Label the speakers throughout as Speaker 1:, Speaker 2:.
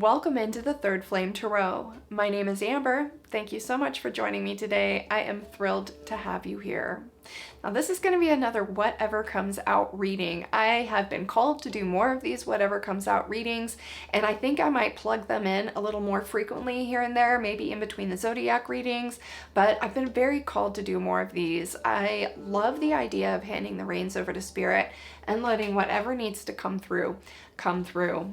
Speaker 1: welcome into the Third Flame Tarot. My name is Amber. Thank you so much for joining me today. I am thrilled to have you here. Now this is going to be another whatever comes out reading. I have been called to do more of these whatever comes out readings, and I think I might plug them in a little more frequently here and there, maybe in between the zodiac readings, but I've been very called to do more of these. I love the idea of handing the reins over to Spirit and letting whatever needs to come through, come through.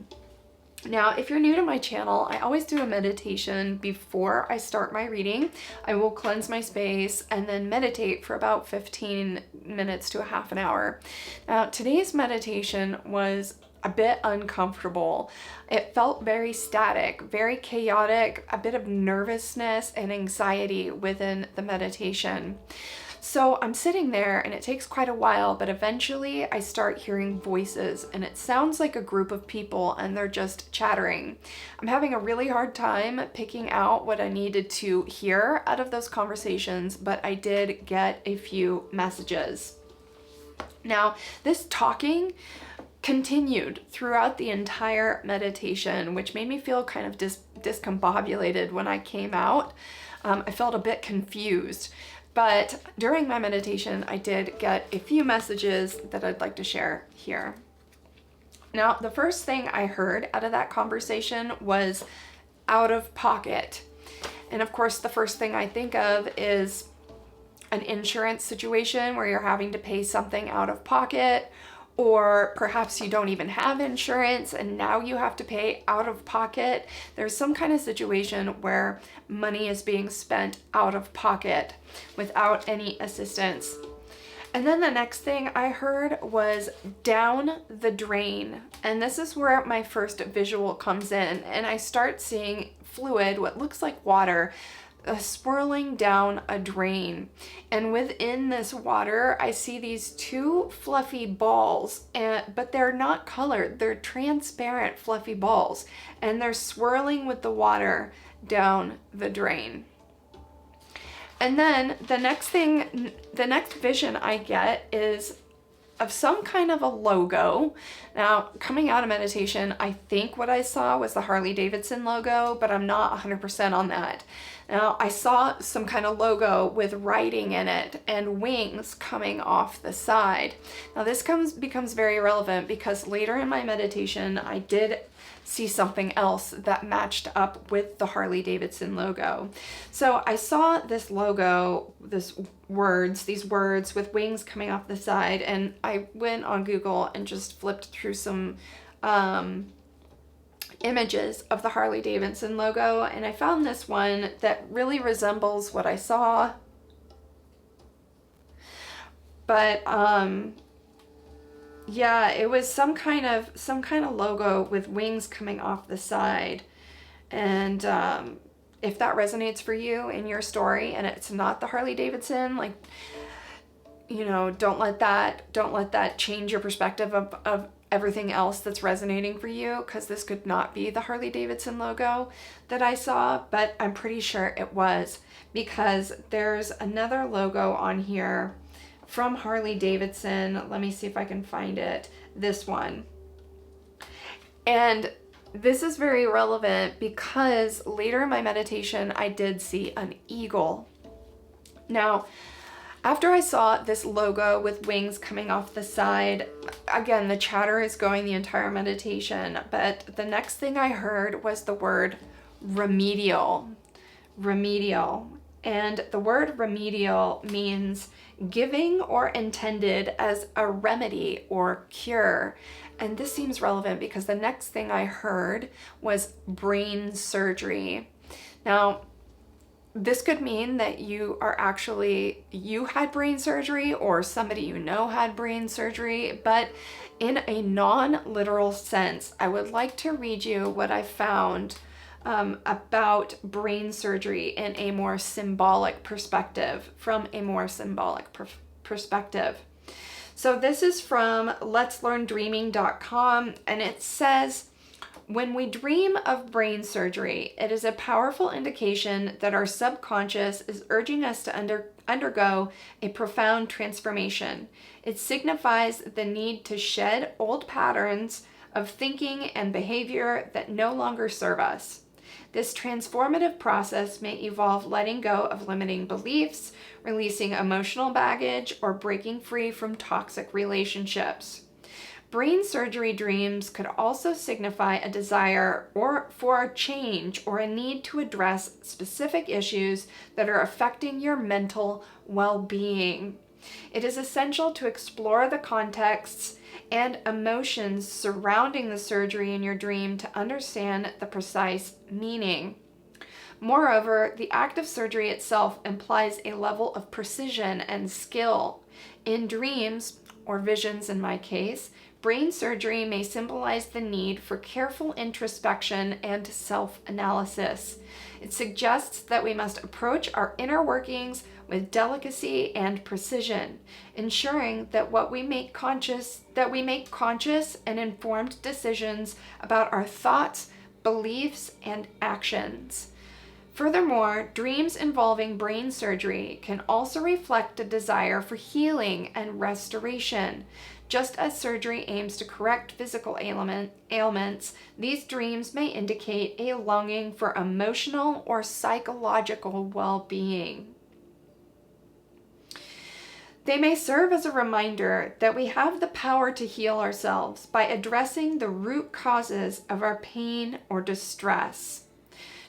Speaker 1: Now, if you're new to my channel, I always do a meditation before I start my reading. I will cleanse my space and then meditate for about 15 minutes to a half an hour. Now, today's meditation was a bit uncomfortable. It felt very static, very chaotic, a bit of nervousness and anxiety within the meditation. So I'm sitting there and it takes quite a while, but eventually I start hearing voices and it sounds like a group of people and they're just chattering. I'm having a really hard time picking out what I needed to hear out of those conversations, but I did get a few messages. Now, this talking continued throughout the entire meditation, which made me feel kind of discombobulated when I came out. I felt a bit confused. But during my meditation, I did get a few messages that I'd like to share here. Now, the first thing I heard out of that conversation was out of pocket. And of course, the first thing I think of is an insurance situation where you're having to pay something out of pocket, or perhaps you don't even have insurance and now you have to pay out of pocket. There's some kind of situation where money is being spent out of pocket without any assistance. And then the next thing I heard was down the drain. And this is where my first visual comes in, and I start seeing fluid, what looks like water, swirling down a drain. And within this water, I see these two fluffy balls, but they're not colored. They're transparent fluffy balls, and they're swirling with the water down the drain. And then the next vision I get is of some kind of a logo. Now, coming out of meditation, I think what I saw was the Harley-Davidson logo, but I'm not 100% on that. Now, I saw some kind of logo with writing in it and wings coming off the side. Now, this becomes very relevant because later in my meditation, I did see something else that matched up with the Harley-Davidson logo. So I saw this logo, these words with wings coming off the side, and I went on Google and just flipped through some images of the Harley-Davidson logo, and I found this one that really resembles what I saw. But yeah, it was some kind of logo with wings coming off the side. And if that resonates for you in your story and it's not the Harley-Davidson, like, you know, don't let that change your perspective of everything else that's resonating for you, because this could not be the Harley-Davidson logo that I saw, but I'm pretty sure it was, because there's another logo on here from Harley-Davidson. Let me see if I can find it. This one. And this is very relevant because later in my meditation, I did see an eagle. Now, after I saw this logo with wings coming off the side, again, the chatter is going the entire meditation, but the next thing I heard was the word remedial. Remedial. And the word remedial means giving or intended as a remedy or cure. And this seems relevant because the next thing I heard was brain surgery. Now, this could mean that you had brain surgery, or somebody you know had brain surgery, but in a non-literal sense, I would like to read you what I found about brain surgery in a more symbolic perspective, from a more symbolic perspective. So this is from letslearndreaming.com, and it says, when we dream of brain surgery, it is a powerful indication that our subconscious is urging us to undergo a profound transformation. It signifies the need to shed old patterns of thinking and behavior that no longer serve us. This transformative process may involve letting go of limiting beliefs, releasing emotional baggage, or breaking free from toxic relationships. Brain surgery dreams could also signify a desire for a change or a need to address specific issues that are affecting your mental well-being. It is essential to explore the contexts and emotions surrounding the surgery in your dream to understand the precise meaning. Moreover, the act of surgery itself implies a level of precision and skill. In dreams, or visions in my case, brain surgery may symbolize the need for careful introspection and self-analysis. It suggests that we must approach our inner workings with delicacy and precision, ensuring that we make conscious and informed decisions about our thoughts, beliefs, and actions. Furthermore, dreams involving brain surgery can also reflect a desire for healing and restoration. Just as surgery aims to correct physical ailments, these dreams may indicate a longing for emotional or psychological well-being. They may serve as a reminder that we have the power to heal ourselves by addressing the root causes of our pain or distress.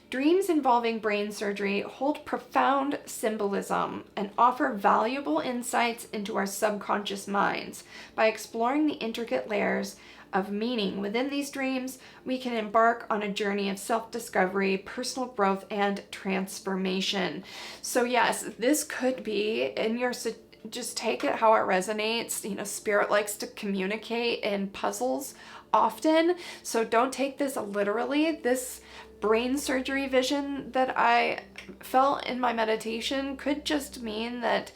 Speaker 1: Dreams involving brain surgery hold profound symbolism and offer valuable insights into our subconscious minds. By exploring the intricate layers of meaning within these dreams, we can embark on a journey of self-discovery, personal growth, and transformation. So yes, this could be in your just take it how it resonates. You know, spirit likes to communicate in puzzles often, so don't take this literally. This brain surgery vision that I felt in my meditation could just mean that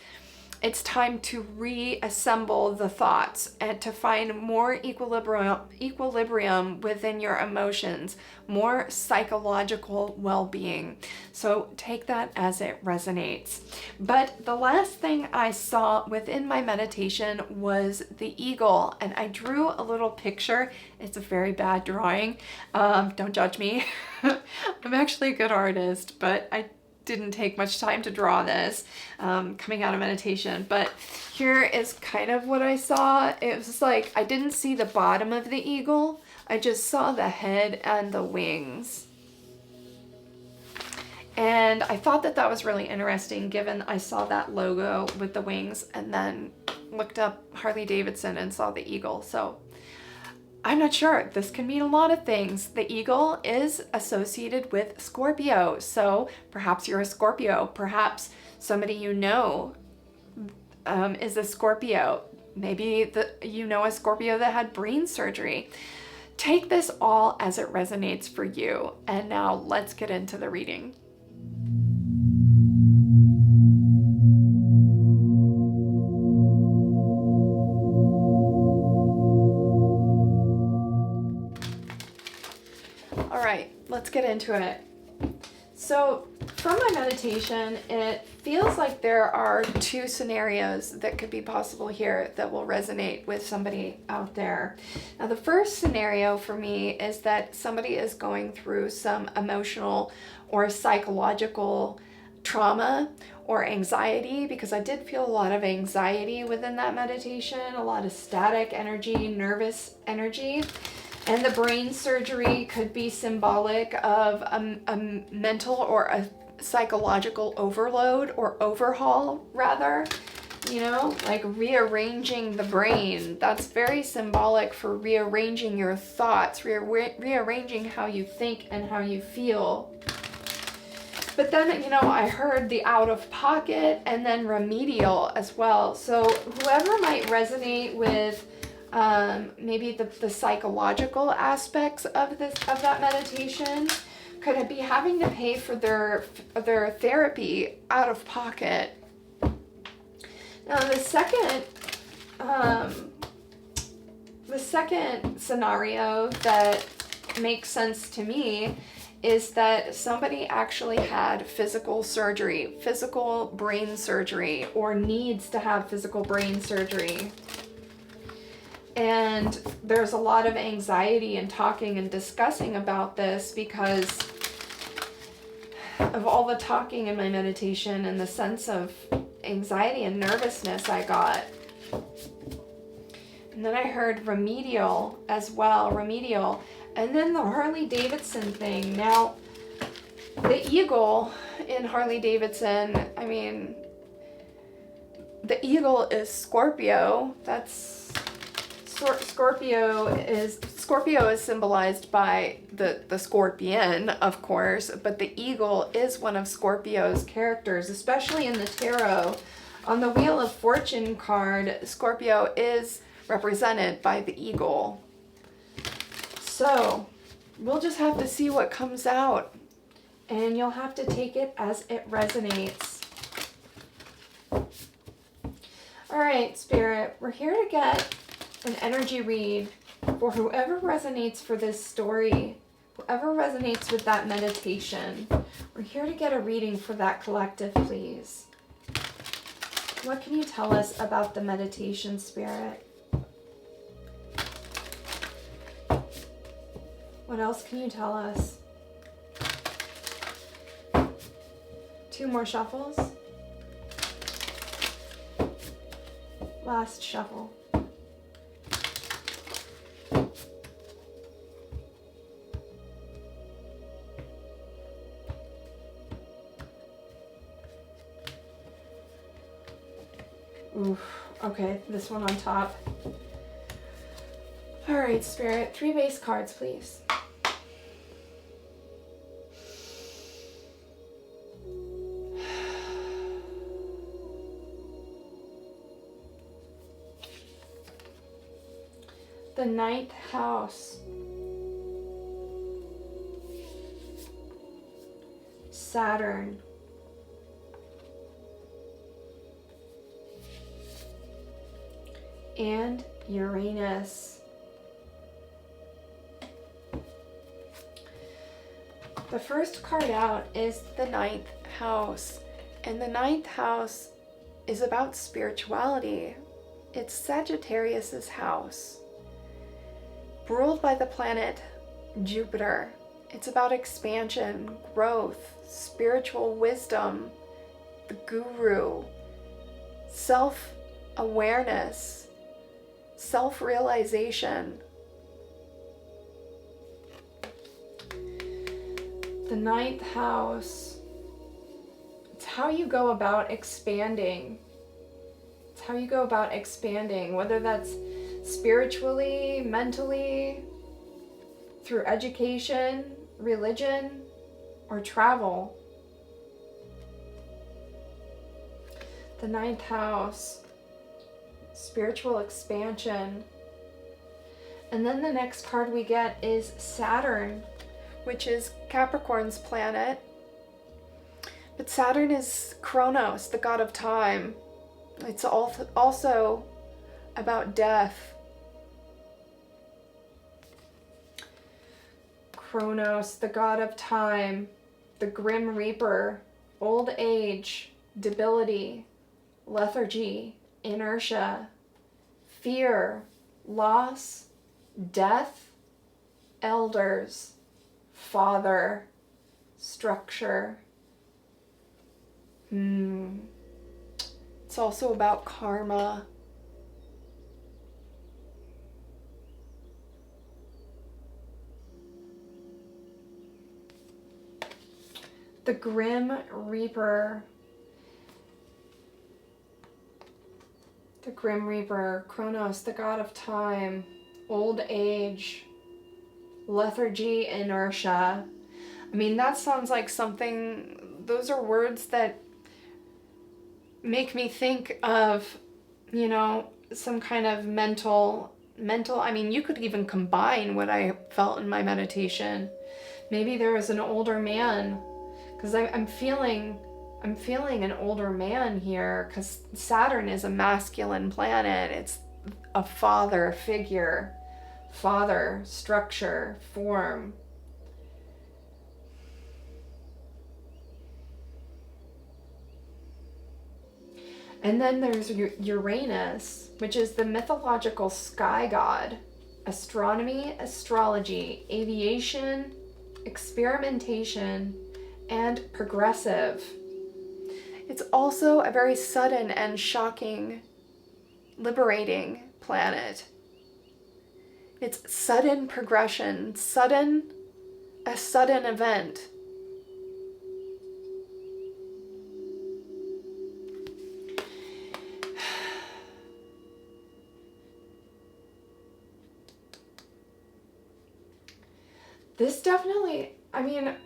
Speaker 1: it's time to reassemble the thoughts and to find more equilibrium within your emotions, more psychological well-being. So take that as it resonates. But the last thing I saw within my meditation was the eagle, and I drew a little picture. It's a very bad drawing. Don't judge me. I'm actually a good artist, but I didn't take much time to draw this coming out of meditation, but here is kind of what I saw. It was like I didn't see the bottom of the eagle, I just saw the head and the wings. And I thought that that was really interesting given I saw that logo with the wings and then looked up Harley Davidson and saw the eagle. So I'm not sure. This can mean a lot of things. The eagle is associated with Scorpio, so perhaps you're a Scorpio. Perhaps somebody you know is a Scorpio. Maybe you know a Scorpio that had brain surgery. Take this all as it resonates for you. And now let's get into the reading. Let's get into it. So from my meditation, it feels like there are two scenarios that could be possible here that will resonate with somebody out there. Now, the first scenario for me is that somebody is going through some emotional or psychological trauma or anxiety, because I did feel a lot of anxiety within that meditation, a lot of static energy, nervous energy. And the brain surgery could be symbolic of a mental or a psychological overload or overhaul, rather, you know, like rearranging the brain. That's very symbolic for rearranging your thoughts, rearranging how you think and how you feel. But then, you know, I heard the out of pocket and then remedial as well. So whoever might resonate with maybe the psychological aspects of that meditation could be having to pay for their therapy out of pocket. Now the second scenario that makes sense to me is that somebody actually had physical surgery, physical brain surgery, or needs to have physical brain surgery. And there's a lot of anxiety and talking and discussing about this because of all the talking in my meditation and the sense of anxiety and nervousness I got. And then I heard remedial as well, remedial. And then the Harley Davidson thing. Now, the eagle in Harley Davidson, I mean, the eagle is Scorpio. That's Scorpio is symbolized by the scorpion, of course, but the eagle is one of Scorpio's characters, especially in the tarot. On the Wheel of Fortune card, Scorpio is represented by the eagle. So, we'll just have to see what comes out, and you'll have to take it as it resonates. All right, Spirit, we're here to get an energy read for whoever resonates for this story, whoever resonates with that meditation. We're here to get a reading for that collective, please. What can you tell us about the meditation, Spirit? What else can you tell us? 2 more shuffles. Last shuffle. Oof. Okay, this one on top. All right, Spirit, 3 base cards, please. The 9th house. Saturn. And Uranus. The first card out is the 9th house. And the 9th house is about spirituality. It's Sagittarius's house, ruled by the planet Jupiter. It's about expansion, growth, spiritual wisdom, the guru, self-awareness, self-realization. The 9th house, it's how you go about expanding. It's how you go about expanding, whether that's spiritually, mentally, through education, religion, or travel. The 9th house, spiritual expansion. And then the next card we get is Saturn, which is Capricorn's planet. But Saturn is Kronos, the god of time. It's also about death. Kronos, the god of time, the grim reaper, old age, debility, lethargy, inertia, fear, loss, death, elders, father, structure. It's also about karma. The Grim Reaper. The Grim Reaper, Kronos, the god of time, old age, lethargy, inertia. I mean, that sounds like something, those are words that make me think of, you know, some kind of mental, I mean, you could even combine what I felt in my meditation. Maybe there was an older man, because I'm feeling an older man here, because Saturn is a masculine planet. It's a father figure, father, structure, form. And then there's Uranus, which is the mythological sky god, astronomy, astrology, aviation, experimentation, and progressive. It's also a very sudden and shocking, liberating planet. It's sudden progression, a sudden event. This definitely, I mean,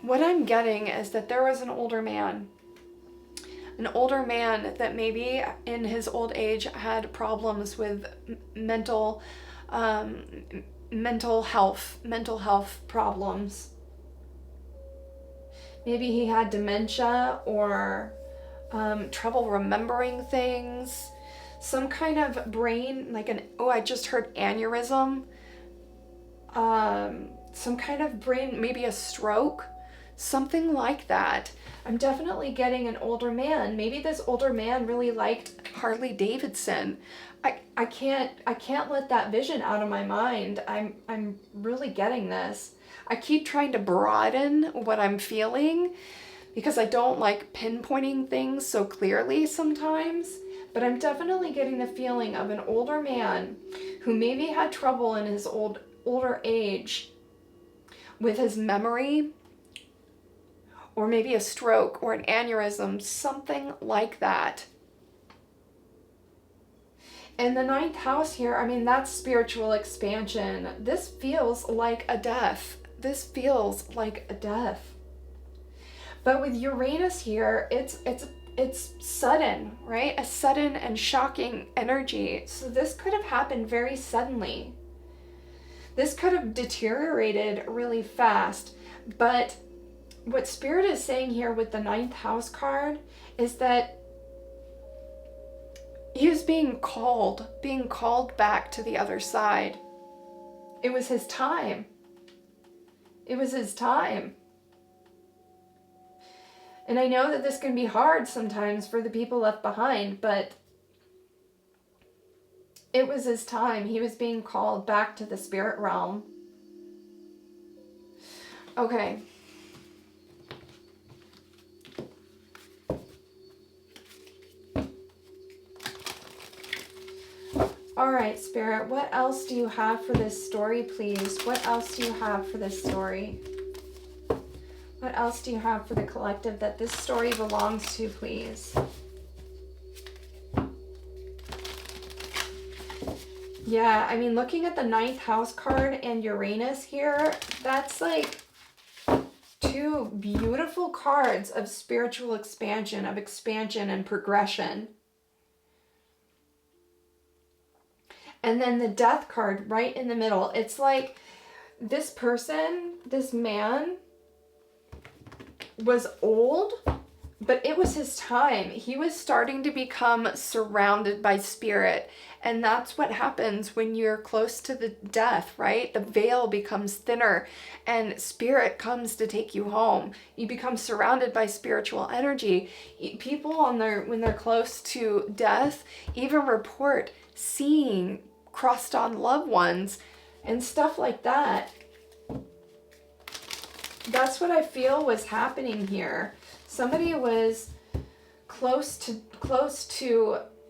Speaker 1: what I'm getting is that there was an older man that maybe in his old age had problems with mental health problems. Maybe he had dementia or trouble remembering things, some kind of brain, like I just heard aneurysm, some kind of brain, maybe a stroke, something like that. I'm definitely getting an older man. Maybe this older man really liked Harley Davidson. I can't let that vision out of my mind. I'm really getting this. I keep trying to broaden what I'm feeling because I don't like pinpointing things so clearly sometimes, but I'm definitely getting the feeling of an older man who maybe had trouble in his older age with his memory, or maybe a stroke or an aneurysm, something like that. And the 9th house here, I mean, that's spiritual expansion. This feels like a death. This feels like a death. But with Uranus here, it's sudden, right? A sudden and shocking energy. So this could have happened very suddenly. This could have deteriorated really fast. But what Spirit is saying here with the 9th house card is that he was being called back to the other side. It was his time. It was his time. And I know that this can be hard sometimes for the people left behind, but it was his time. He was being called back to the spirit realm. Okay. All right, Spirit, what else do you have for this story, please? What else do you have for this story? What else do you have for the collective that this story belongs to, please? Yeah, I mean, looking at the 9th house card and Uranus here, that's like two beautiful cards of spiritual expansion, and progression. And then the Death card right in the middle. It's like this person, this man, was old, but it was his time. He was starting to become surrounded by spirit. And that's what happens when you're close to the death, right? The veil becomes thinner and spirit comes to take you home. You become surrounded by spiritual energy. People when they're close to death even report seeing crossed on loved ones and stuff like that. That's what I feel was happening here. Somebody was close to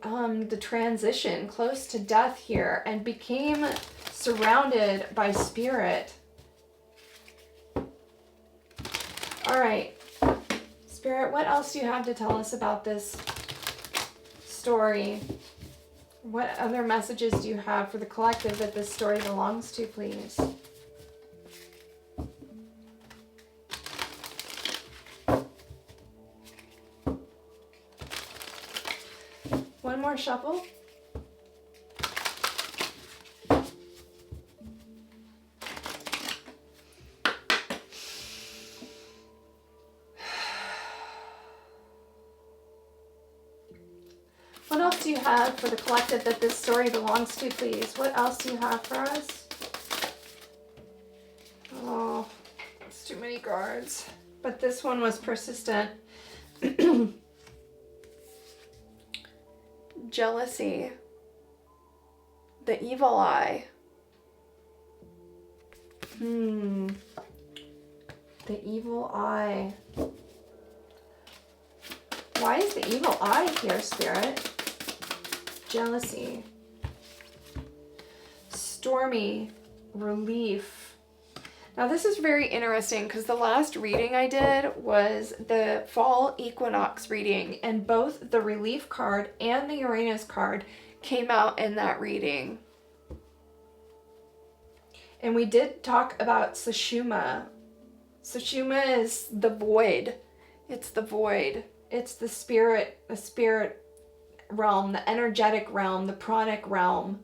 Speaker 1: the transition, close to death here, and became surrounded by spirit. All right, Spirit, what else do you have to tell us about this story? What other messages do you have for the collective that this story belongs to, please? One more shuffle. What else do you have for the collective that this story belongs to, please? What else do you have for us? Oh, it's too many cards. But this one was persistent. jealousy, the evil eye. The evil eye. Why is the evil eye here, Spirit? Jealousy. Stormy. Relief. Now this is very interesting because the last reading I did was the fall equinox reading, and both the relief card and the Uranus card came out in that reading. And we did talk about Sushumna. Sushumna is the void. It's the void. It's the spirit realm, the energetic realm, the pranic realm.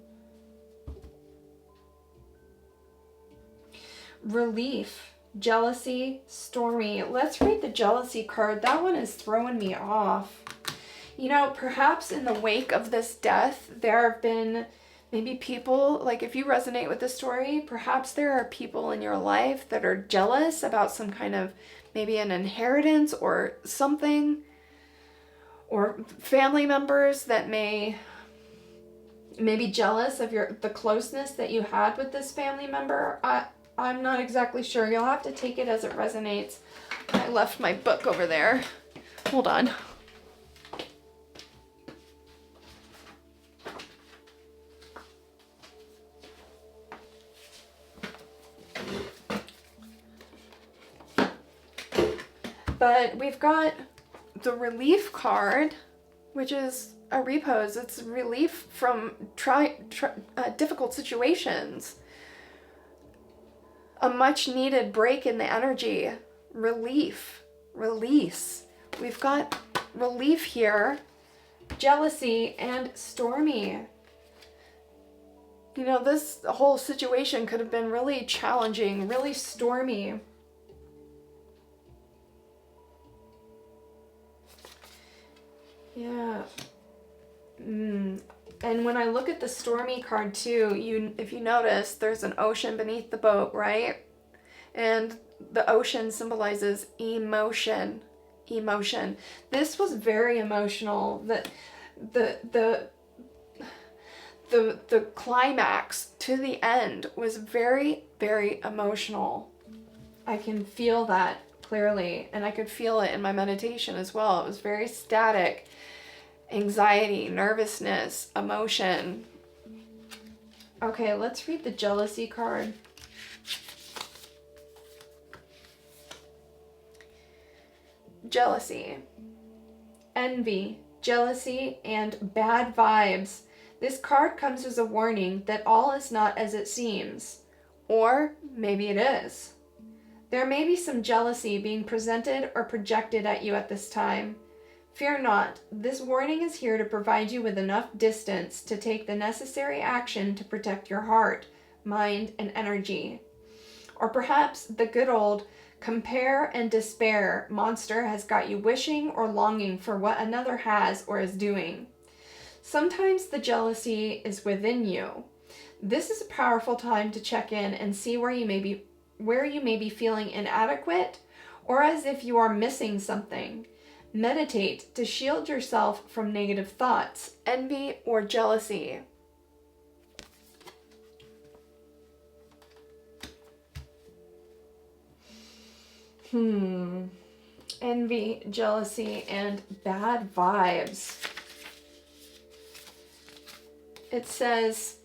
Speaker 1: Relief, jealousy, stormy. Let's read the jealousy card. That one is throwing me off. You know, perhaps in the wake of this death, there have been maybe people, like if you resonate with this story, perhaps there are people in your life that are jealous about some kind of maybe an inheritance or something, or family members that may be jealous of the closeness that you had with this family member. I'm not exactly sure. You'll have to take it as it resonates. I left my book over there. Hold on. But we've got the relief card, which is a repose. It's relief from difficult situations. A much needed break in the energy. Relief. Release. We've got relief here. Jealousy and stormy. You know, this whole situation could have been really challenging, really stormy. Yeah. And when I look at the stormy card too, if you notice, there's an ocean beneath the boat, right? And the ocean symbolizes emotion. Emotion. This was very emotional. The climax to the end was very, very emotional. I can feel that clearly, and I could feel it in my meditation as well. It was very static. Anxiety, nervousness, emotion. Okay, let's read the jealousy card. Jealousy, envy, jealousy, and bad vibes. This card comes as a warning that all is not as it seems. Or maybe it is. There may be some jealousy being presented or projected at you at this time. Fear not, this warning is here to provide you with enough distance to take the necessary action to protect your heart, mind, and energy. Or perhaps the good old compare and despair monster has got you wishing or longing for what another has or is doing. Sometimes the jealousy is within you. This is a powerful time to check in and see where you may be feeling inadequate or as if you are missing something. Meditate to shield yourself from negative thoughts, envy, or jealousy. Envy, jealousy, and bad vibes. It says,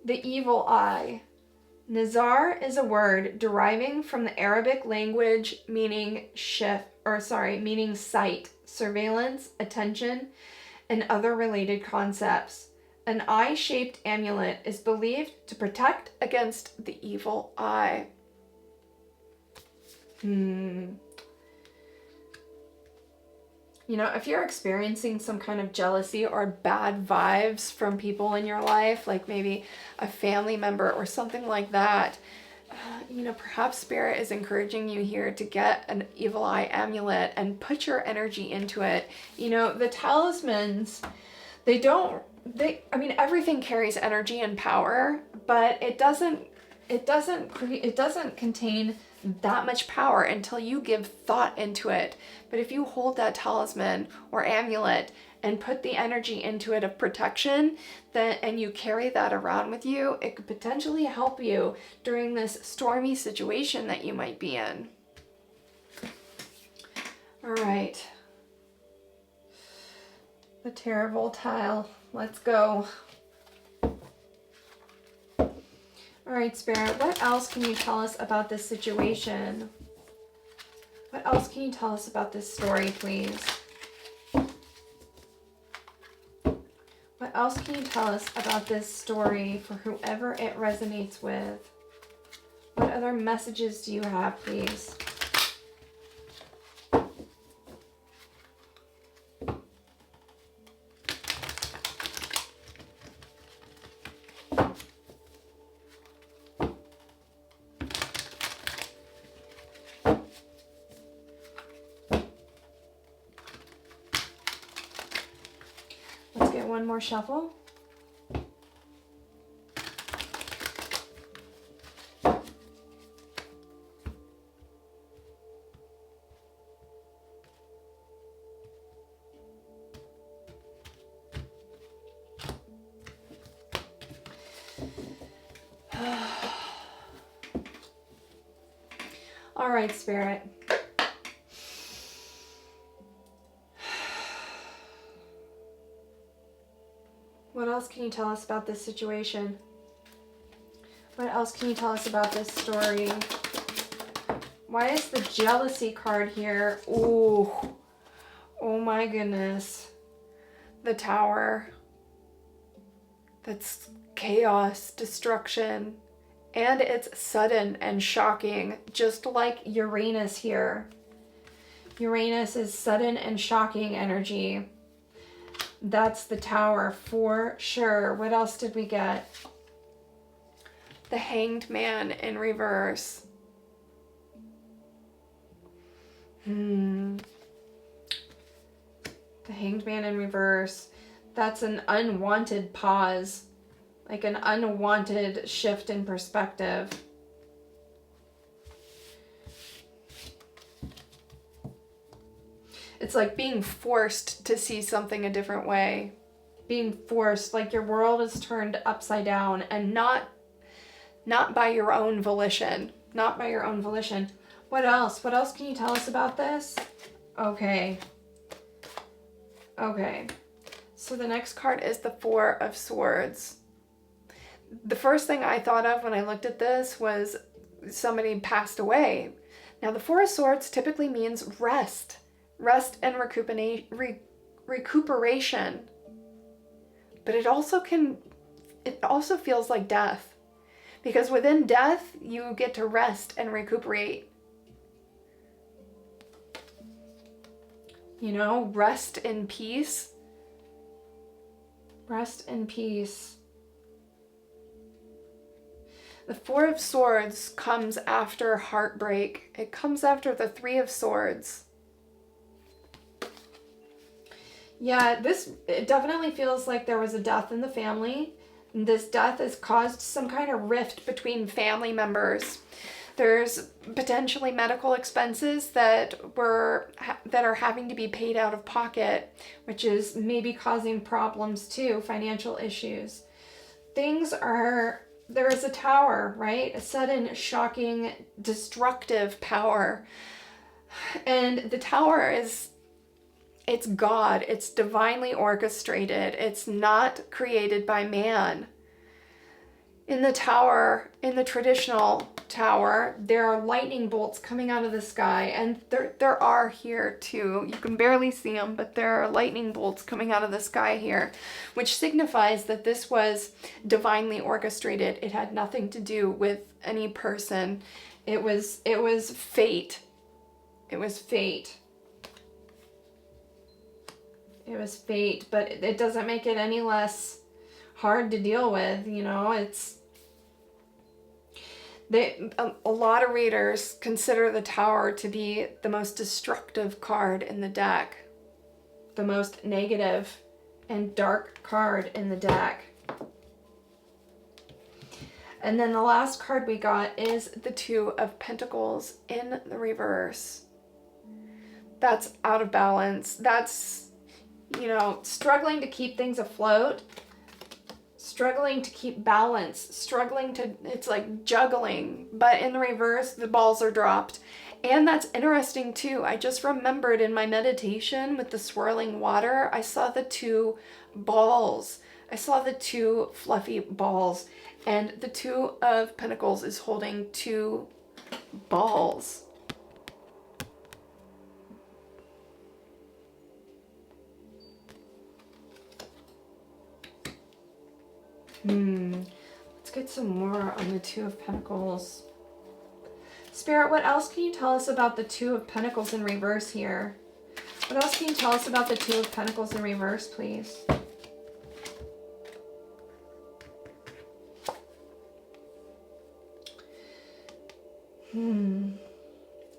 Speaker 1: the evil eye. Nazar is a word deriving from the Arabic language meaning meaning sight, surveillance, attention, and other related concepts. An eye-shaped amulet is believed to protect against the evil eye. You know, if you're experiencing some kind of jealousy or bad vibes from people in your life, like maybe a family member or something like that, you know, perhaps Spirit is encouraging you here to get an evil eye amulet and put your energy into it. You know, the talismans, everything carries energy and power, but it doesn't contain that much power until you give thought into it. But if you hold that talisman or amulet and put the energy into it of protection, then, and you carry that around with you, it could potentially help you during this stormy situation that you might be in. All right. The Terra Voltile. Let's go. All right, Spirit, what else can you tell us about this situation? What else can you tell us about this story, please? What else can you tell us about this story for whoever it resonates with? What other messages do you have, please? Let's get one more shuffle. All right, Spirit. What else can you tell us about this situation? What else can you tell us about this story? Why is the jealousy card here? Ooh. Oh my goodness. The Tower. That's chaos, destruction. And it's sudden and shocking, just like Uranus here. Uranus is sudden and shocking energy. That's the Tower for sure. What else did we get? The Hanged Man in reverse. The Hanged Man in reverse. That's an unwanted pause. Like an unwanted shift in perspective. It's like being forced to see something a different way. Being forced, like your world is turned upside down, and not by your own volition. Not by your own volition. What else? What else can you tell us about this? Okay. Okay. So the next card is the Four of Swords. The first thing I thought of when I looked at this was somebody passed away. Now the Four of Swords typically means rest. Rest and recuperation. But it also feels like death. Because within death, you get to rest and recuperate. You know, rest in peace. Rest in peace. The Four of Swords comes after heartbreak. It comes after the Three of Swords. Yeah, it definitely feels like there was a death in the family. This death has caused some kind of rift between family members. There's potentially medical expenses that are having to be paid out of pocket, which is maybe causing problems too, financial issues. There is a Tower, right? A sudden, shocking, destructive power. And the Tower it's God. It's divinely orchestrated. It's not created by man. In the Tower, in the traditional Tower, there are lightning bolts coming out of the sky, and there are here too. You can barely see them, but there are lightning bolts coming out of the sky here, which signifies that this was divinely orchestrated. It had nothing to do with any person. It was fate. It was fate. It was fate, but it doesn't make it any less hard to deal with, you know. A lot of readers consider the Tower to be the most destructive card in the deck. The most negative and dark card in the deck. And then the last card we got is the Two of Pentacles in the reverse. That's out of balance. That's, you know, struggling to keep things afloat, struggling to keep balance, struggling to, it's like juggling, but in the reverse, the balls are dropped. And that's interesting too. I just remembered in my meditation with the swirling water, I saw the two balls. I saw the two fluffy balls, and the Two of Pentacles is holding two balls. Let's get some more on the Two of Pentacles. Spirit, what else can you tell us about the Two of Pentacles in reverse here? What else can you tell us about the Two of Pentacles in reverse, please?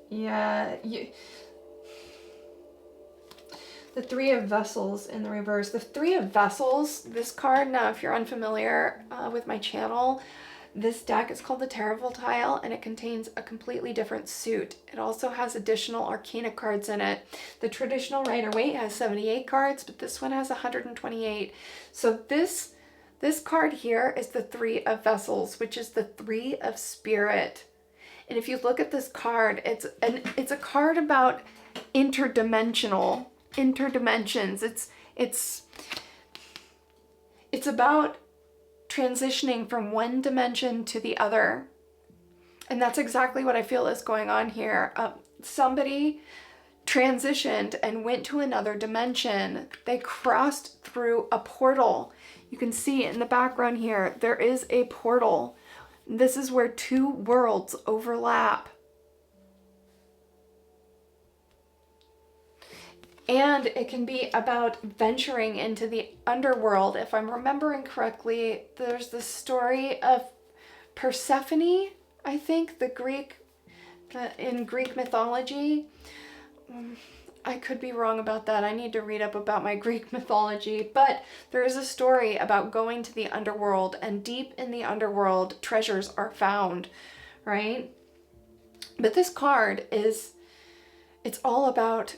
Speaker 1: Yeah, the Three of Vessels in the reverse. The Three of Vessels, this card, now if you're unfamiliar with my channel, this deck is called the Tarot Volatile, and it contains a completely different suit. It also has additional Arcana cards in it. The traditional Rider-Waite has 78 cards, but this one has 128. So this card here is the Three of Vessels, which is the Three of Spirit. And if you look at this card, it's a card about interdimensions. It's about transitioning from one dimension to the other. And that's exactly what I feel is going on here. Somebody transitioned and went to another dimension. They crossed through a portal. You can see in the background here, there is a portal. This is where two worlds overlap. And it can be about venturing into the underworld. If I'm remembering correctly, there's the story of Persephone, I think, in Greek mythology. I could be wrong about that. I need to read up about my Greek mythology. But there is a story about going to the underworld, and deep in the underworld, treasures are found, right? But this card it's all about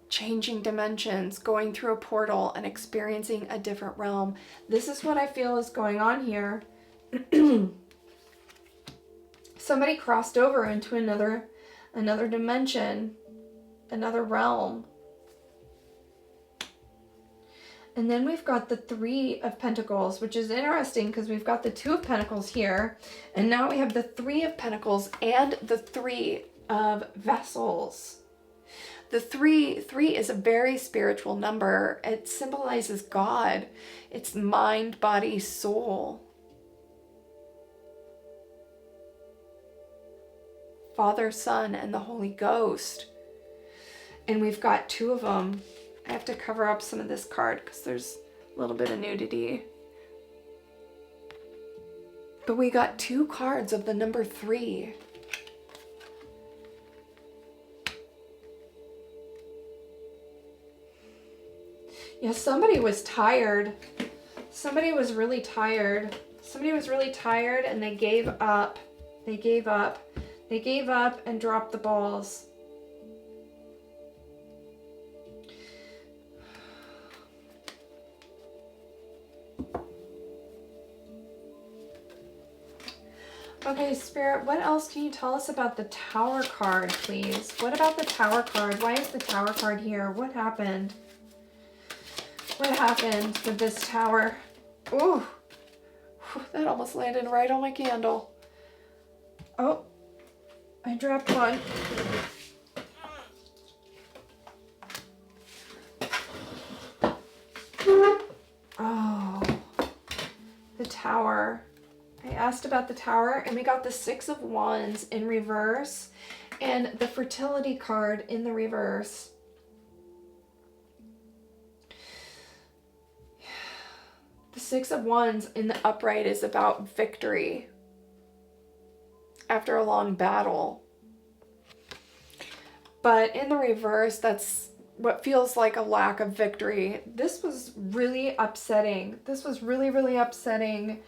Speaker 1: changing dimensions, going through a portal and experiencing a different realm. This is what I feel is going on here. Somebody crossed over into another dimension, another realm. And then we've got the Three of Pentacles, which is interesting because we've got the Two of Pentacles here, and now we have the Three of Pentacles and the Three of Vessels. The three is a very spiritual number. It symbolizes God. It's mind, body, soul. Father, Son, and the Holy Ghost. And we've got two of them. I have to cover up some of this card because there's a little bit of nudity. But we got two cards of the number 3. Yeah, somebody was tired. Somebody was really tired. Somebody was really tired and they gave up. They gave up. They gave up and dropped the balls. Okay, Spirit, what else can you tell us about the Tower card, please? What about the Tower card? Why is the Tower card here? What happened? What happened with this Tower? Ooh, that almost landed right on my candle. Oh, I dropped one. Oh, the Tower. I asked about the Tower and we got the Six of Wands in reverse and the Fertility card in the reverse. The Six of Wands in the upright is about victory after a long battle. But in the reverse, that's what feels like a lack of victory. This was really upsetting. This was really, really upsetting.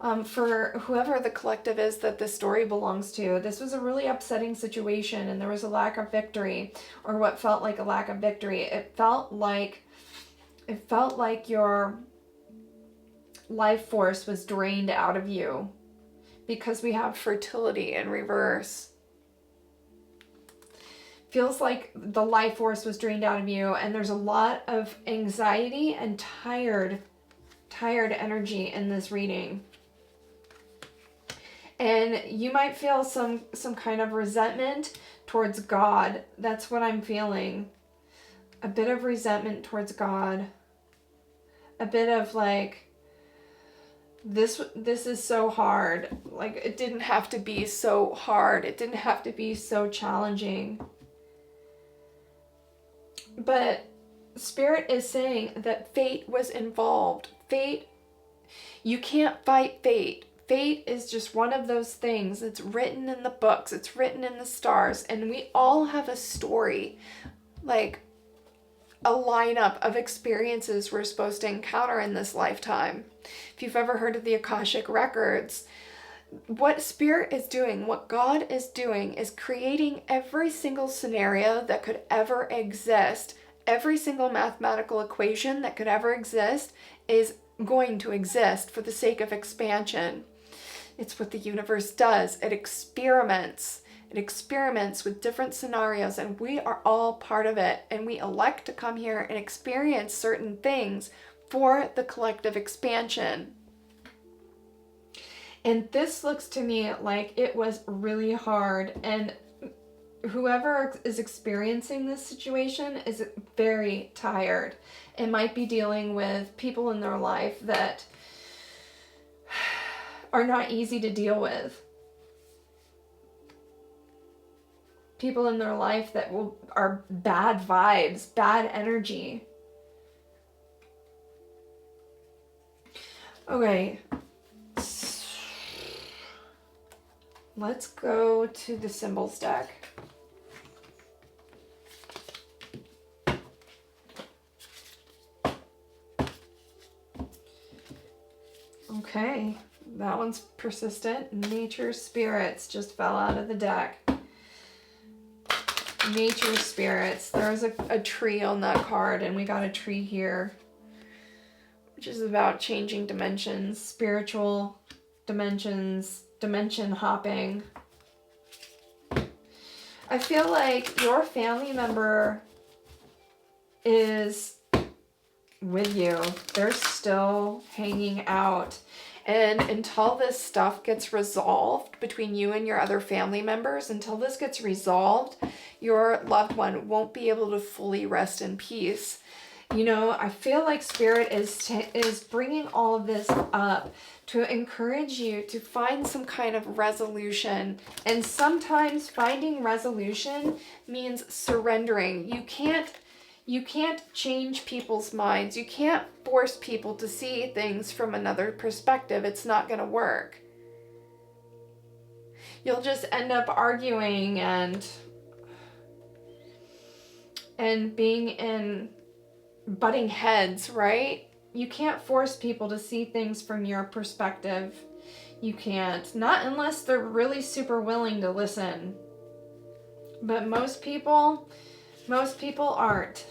Speaker 1: For whoever the collective is that this story belongs to, this was a really upsetting situation and there was a lack of victory, or what felt like a lack of victory. It felt like your life force was drained out of you, because we have fertility in reverse. Feels like the life force was drained out of you, and there's a lot of anxiety and tired energy in this reading. And you might feel some kind of resentment towards God. That's what I'm feeling. A bit of resentment towards God. A bit of like, this is so hard. Like, it didn't have to be so hard. It didn't have to be so challenging. But Spirit is saying that fate was involved. Fate, you can't fight fate. Fate is just one of those things. It's written in the books. It's written in the stars. And we all have a story, like a lineup of experiences we're supposed to encounter in this lifetime. If you've ever heard of the Akashic Records, what Spirit is doing, what God is doing, is creating every single scenario that could ever exist. Every single mathematical equation that could ever exist is going to exist for the sake of expansion. It's what the universe does. It experiments. It experiments with different scenarios, and we are all part of it. And we elect to come here and experience certain things for the collective expansion. And this looks to me like it was really hard. And whoever is experiencing this situation is very tired. It might be dealing with people in their life that are not easy to deal with. People in their life that are bad vibes, bad energy. Okay. Let's go to the symbols deck. Okay, that one's persistent. Nature spirits just fell out of the deck. Nature spirits. There's a tree on that card, and we got a tree here, which is about changing dimensions, spiritual dimensions, dimension hopping. I feel like your family member is with you. They're still hanging out. And until this stuff gets resolved between you and your other family members, until this gets resolved, your loved one won't be able to fully rest in peace. You know, I feel like Spirit is bringing all of this up to encourage you to find some kind of resolution. And sometimes finding resolution means surrendering. You can't change people's minds. You can't force people to see things from another perspective. It's not going to work. You'll just end up arguing and being in butting heads, right? You can't force people to see things from your perspective. You can't. Not unless they're really super willing to listen. But most people aren't.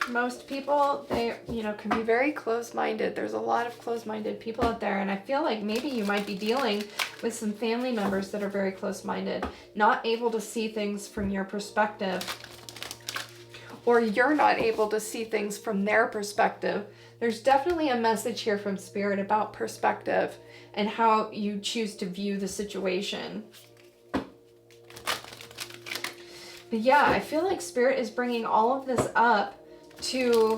Speaker 1: Most people, they, can be very closed-minded. There's a lot of closed-minded people out there, and I feel like maybe you might be dealing with some family members that are very closed-minded, not able to see things from your perspective, or you're not able to see things from their perspective. There's definitely a message here from Spirit about perspective and how you choose to view the situation. But yeah, I feel like Spirit is bringing all of this up to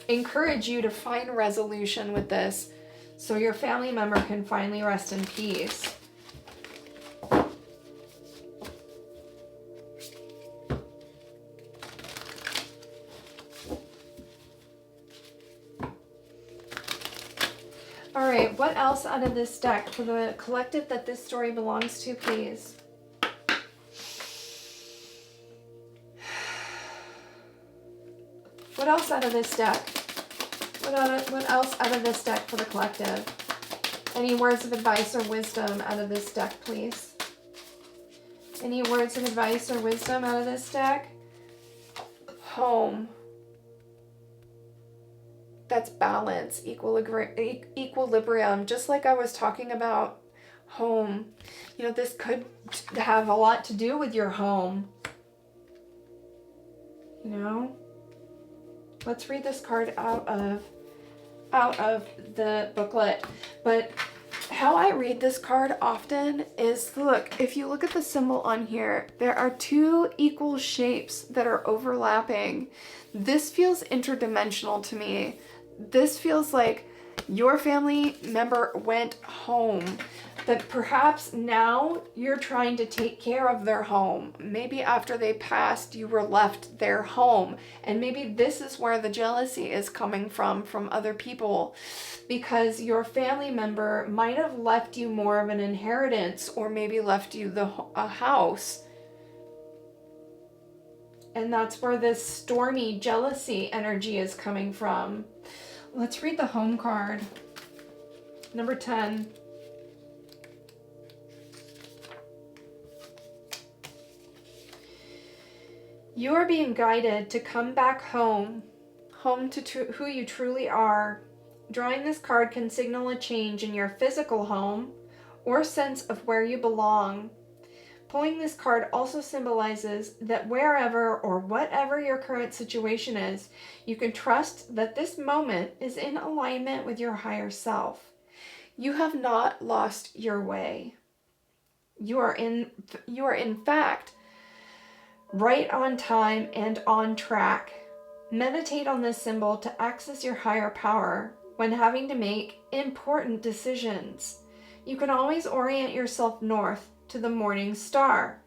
Speaker 1: encourage you to find resolution with this so your family member can finally rest in peace. All right, what else out of this deck for the collective that this story belongs to, please? What else out of this deck? What else out of this deck for the collective? Any words of advice or wisdom out of this deck, please? Any words of advice or wisdom out of this deck? Home. That's balance, equilibrium, just like I was talking about home. You know, this could have a lot to do with your home. You know? Let's read this card out of the booklet. But how I read this card often is, look, if you look at the symbol on here, there are two equal shapes that are overlapping. This feels interdimensional to me. This feels like your family member went home, that perhaps now you're trying to take care of their home. Maybe after they passed, you were left their home. And maybe this is where the jealousy is coming from other people, because your family member might have left you more of an inheritance, or maybe left you a house. And that's where this stormy jealousy energy is coming from. Let's read the home card. Number 10. You are being guided to come back home to who you truly are. Drawing this card can signal a change in your physical home or sense of where you belong. Pulling this card also symbolizes that wherever or whatever your current situation is, you can trust that this moment is in alignment with your higher self. You have not lost your way. You are in fact right on time and on track. Meditate on this symbol to access your higher power when having to make important decisions. You can always orient yourself north to the morning star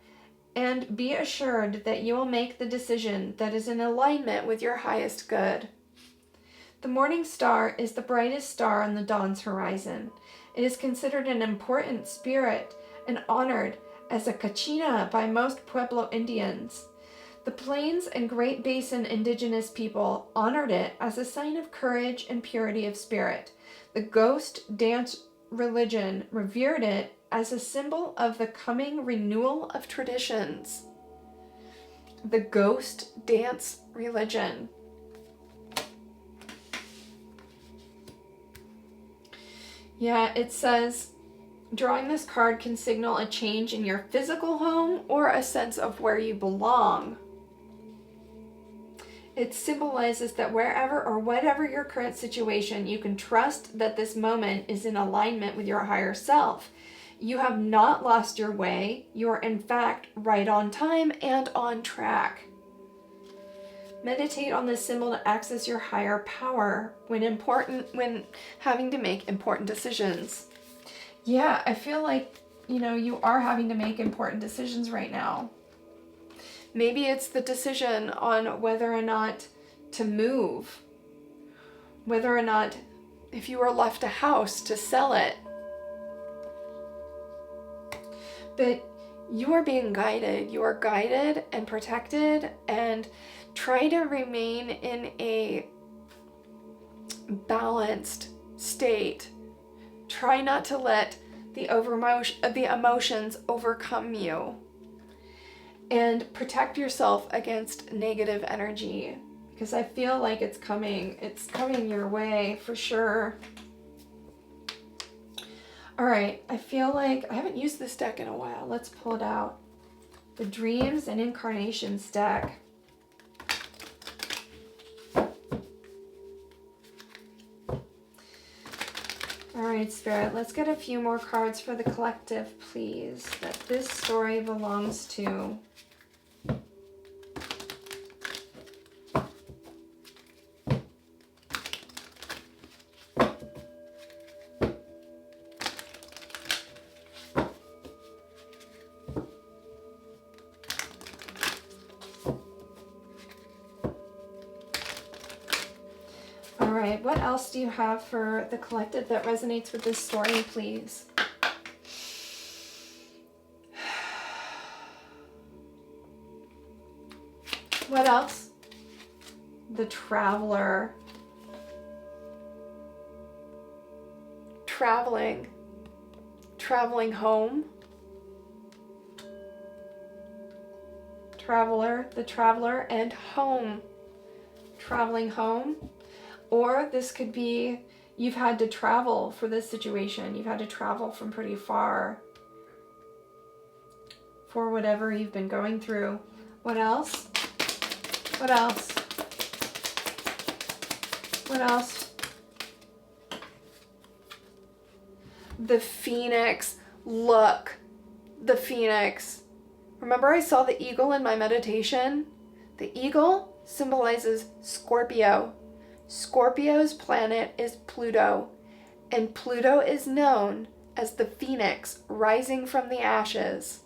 Speaker 1: and be assured that you will make the decision that is in alignment with your highest good. The morning star is the brightest star on the dawn's horizon. It is considered an important spirit and honored as a kachina by most Pueblo Indians. The Plains and Great Basin indigenous people honored it as a sign of courage and purity of spirit. The ghost dance religion revered it as a symbol of the coming renewal of traditions. The ghost dance religion. Yeah, it says, drawing this card can signal a change in your physical home or a sense of where you belong. It symbolizes that wherever or whatever your current situation, you can trust that this moment is in alignment with your higher self. You have not lost your way. You are in fact right on time and on track. Meditate on this symbol to access your higher power when having to make important decisions. Yeah, I feel like, you are having to make important decisions right now. Maybe it's the decision on whether or not to move, whether or not, if you are left a house, to sell it. But you are being guided. You are guided and protected, and try to remain in a balanced state. Try not to let the emotions overcome you. And protect yourself against negative energy, because I feel like it's coming your way for sure. All right, I feel like I haven't used this deck in a while. Let's pull it out. The Dreams and Incarnations deck. All right, Spirit, let's get a few more cards for the collective, please, that this story belongs to. What else do you have for the collective that resonates with this story, please? What else? The Traveler. traveling home. The traveler, and home. Traveling home. Or this could be you've had to travel for this situation. You've had to travel from pretty far for whatever you've been going through. What else? What else? What else? The Phoenix. Look. The Phoenix. Remember I saw the eagle in my meditation? The eagle symbolizes Scorpio. Scorpio's planet is Pluto, and Pluto is known as the Phoenix rising from the ashes.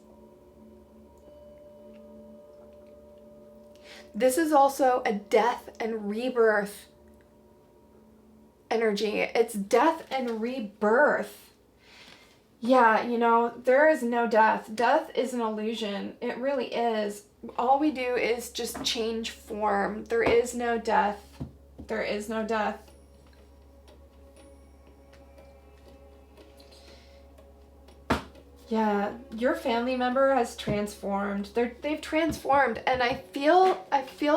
Speaker 1: This is also a death and rebirth energy. It's death and rebirth. Yeah, you know, there is no death. Death is an illusion. It really is. All we do is just change form. There is no death. There is no death. Yeah, your family member has transformed. They've transformed, and I feel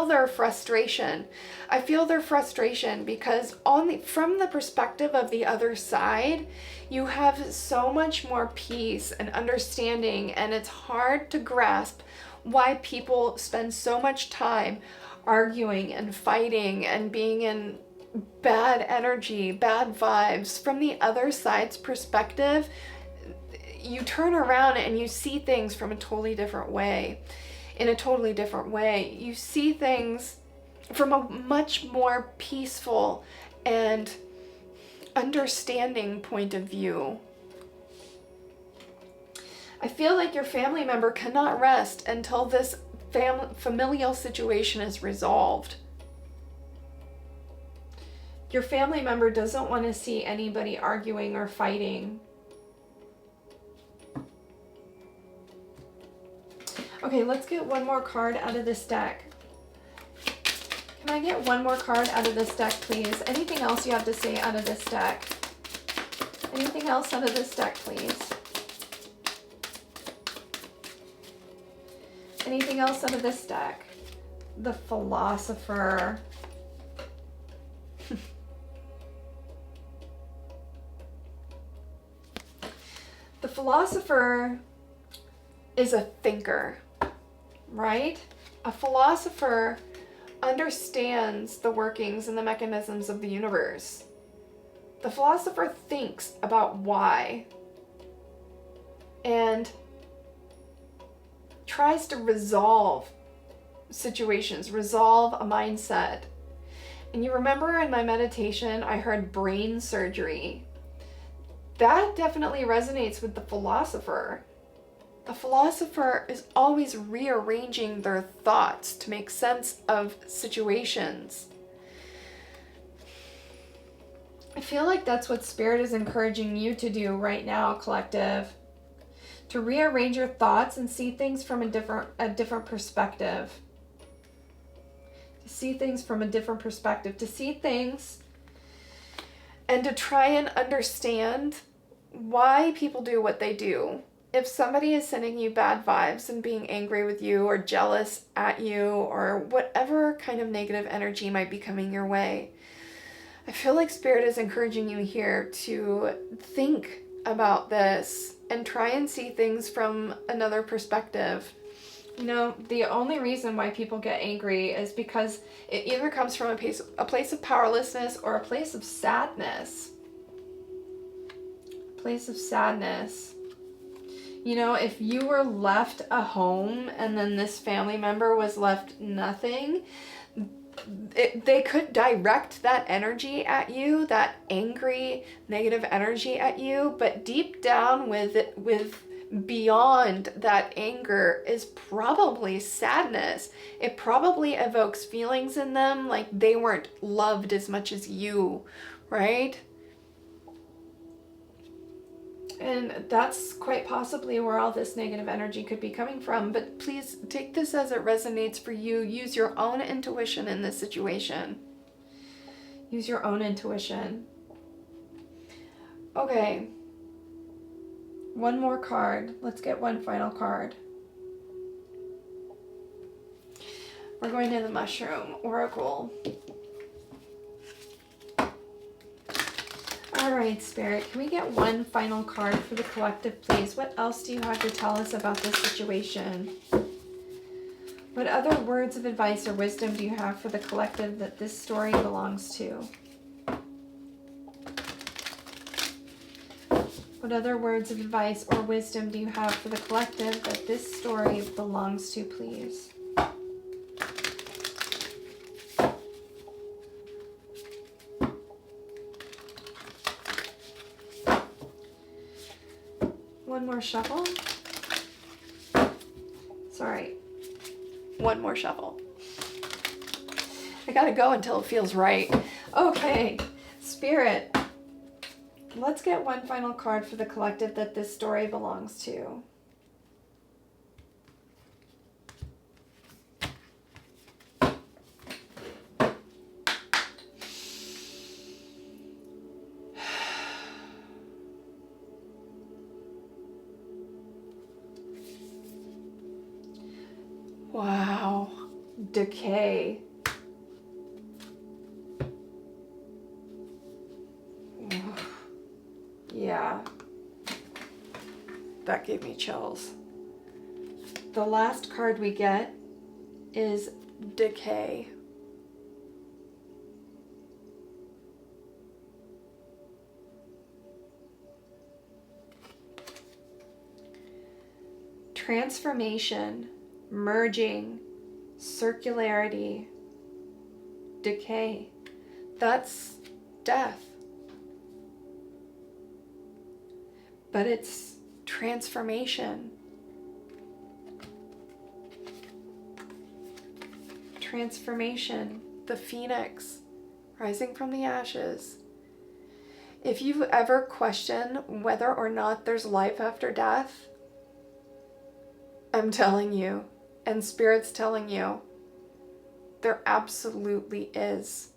Speaker 1: their frustration. I feel their frustration because from the perspective of the other side, you have so much more peace and understanding, and it's hard to grasp why people spend so much time arguing and fighting and being in bad energy, bad vibes. From the other side's perspective, you turn around and you see things from a totally different way. In a totally different way. You see things from a much more peaceful and understanding point of view. I feel like your family member cannot rest until this familial situation is resolved. Your family member doesn't want to see anybody arguing or fighting. Okay, let's get one more card out of this deck. Can I get one more card out of this deck, please? Anything else you have to say out of this deck? Anything else out of this deck, please? Anything else out of this deck? The Philosopher. The Philosopher is a thinker, right? A philosopher understands the workings and the mechanisms of the universe. The philosopher thinks about why and tries to resolve situations, resolve a mindset. And you remember in my meditation, I heard brain surgery. That definitely resonates with the philosopher. The philosopher is always rearranging their thoughts to make sense of situations. I feel like that's what Spirit is encouraging you to do right now, collective. To rearrange your thoughts and see things from a different perspective. To see things from a different perspective. To see things and to try and understand why people do what they do. If somebody is sending you bad vibes and being angry with you or jealous at you or whatever kind of negative energy might be coming your way, I feel like Spirit is encouraging you here to think about this and try and see things from another perspective. You know, the only reason why people get angry is because it either comes from a place of powerlessness or a place of sadness. Place of sadness. You know, if you were left a home and then this family member was left nothing, they could direct that energy at you, that angry, negative energy at you, but deep down with beyond that anger is probably sadness. It probably evokes feelings in them like they weren't loved as much as you, right? And that's quite possibly where all this negative energy could be coming from. But please take this as it resonates for you. Use your own intuition in this situation. Use your own intuition. Okay. One more card. Let's get one final card. We're going to the Mushroom Oracle. All right, Spirit, can we get one final card for the collective, please? What else do you have to tell us about this situation? What other words of advice or wisdom do you have for the collective that this story belongs to? What other words of advice or wisdom do you have for the collective that this story belongs to, please? One more shuffle. Sorry. One more shuffle. I gotta go until it feels right. Okay, Spirit. Let's get one final card for the collective that this story belongs to. Wow. Decay. Yeah. That gave me chills. The last card we get is Decay. Transformation, merging, circularity, decay. That's death. But it's transformation. Transformation, the phoenix rising from the ashes. If you've ever questioned whether or not there's life after death, I'm telling you, and Spirit's telling you, there absolutely is.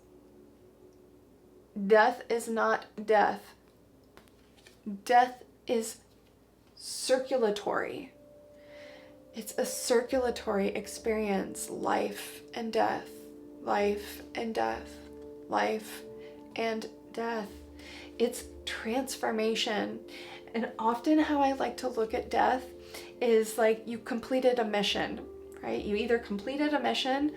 Speaker 1: Death is not death. Death is circulatory. It's a circulatory experience. Life and death, life and death, life and death. It's transformation. And often how I like to look at death is like you completed a mission, right? You either completed a mission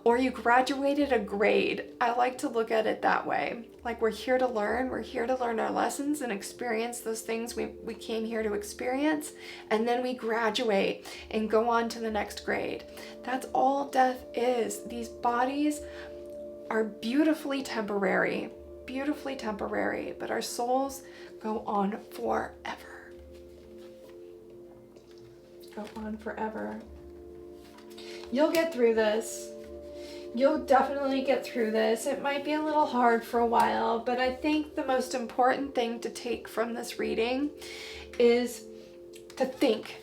Speaker 1: or you graduated a grade. I like to look at it that way. Like we're here to learn our lessons and experience those things we came here to experience, and then we graduate and go on to the next grade. That's all death is. These bodies are beautifully temporary, but our souls go on forever. Go on forever. You'll get through this. You'll definitely get through this. It might be a little hard for a while, but I think the most important thing to take from this reading is to think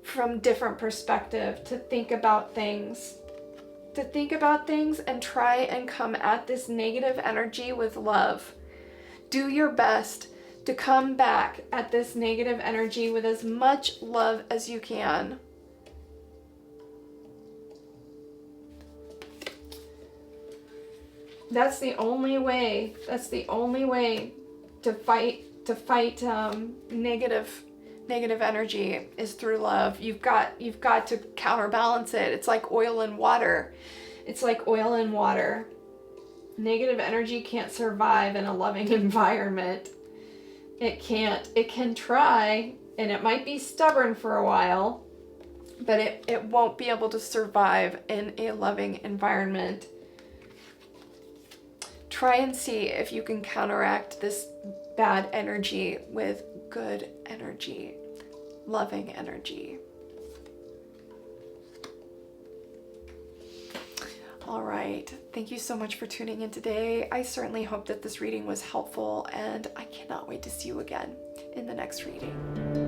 Speaker 1: from different perspective, to think about things. To think about things and try and come at this negative energy with love. Do your best to come back at this negative energy with as much love as you can. That's the only way. That's the only way to fight negative energy is through love. You've got to counterbalance it. It's like oil and water. It's like oil and water. Negative energy can't survive in a loving environment. It can't. It can try, and it might be stubborn for a while, but it won't be able to survive in a loving environment. Try and see if you can counteract this bad energy with good energy, loving energy. All right. Thank you so much for tuning in today. I certainly hope that this reading was helpful, and I cannot wait to see you again in the next reading.